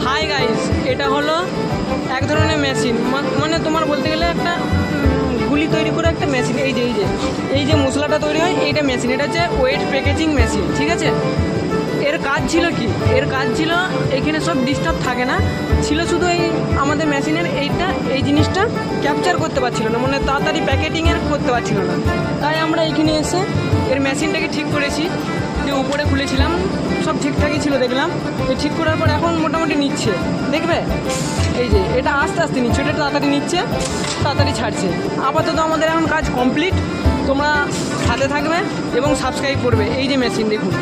Hi guys, এটা হলো এক ধরনের মেশিন, মানে তোমার বলতে গেলে একটা গুলি তৈরি করে একটা মেশিন। এই যে মশলাটা তৈরি হয় এইটা মেশিন, এটা হচ্ছে ওয়েট প্যাকেজিং মেশিন, ঠিক আছে। এর কাজ ছিল কি? এর কাজ ছিল এখানে সব ডিস্টার্ব থাকে না, ছিল শুধু এই আমাদের মেশিনের এই জিনিসটা ক্যাপচার করতে পারছিল না, মানে তাড়াতাড়ি প্যাকেটিংয়ের করতে পারছিল না। তাই আমরা এইখানে এসে এর মেশিনটাকে ঠিক করেছি, যে উপরে খুলেছিলাম সব ঠিকঠাকই ছিল, দেখলাম ঠিক করার পর এখন মোটামুটি নিচ্ছে, দেখবে এই যে এটা আস্তে আস্তে নিচ্ছে, এটা তাড়াতাড়ি নিচ্ছে তাড়াতাড়ি ছাড়ছে। আপাতত আমাদের এখন কাজ কমপ্লিট, তোমরা সাথে থাকবে এবং সাবস্ক্রাইব করবে। এই যে মেশিন দেখুন।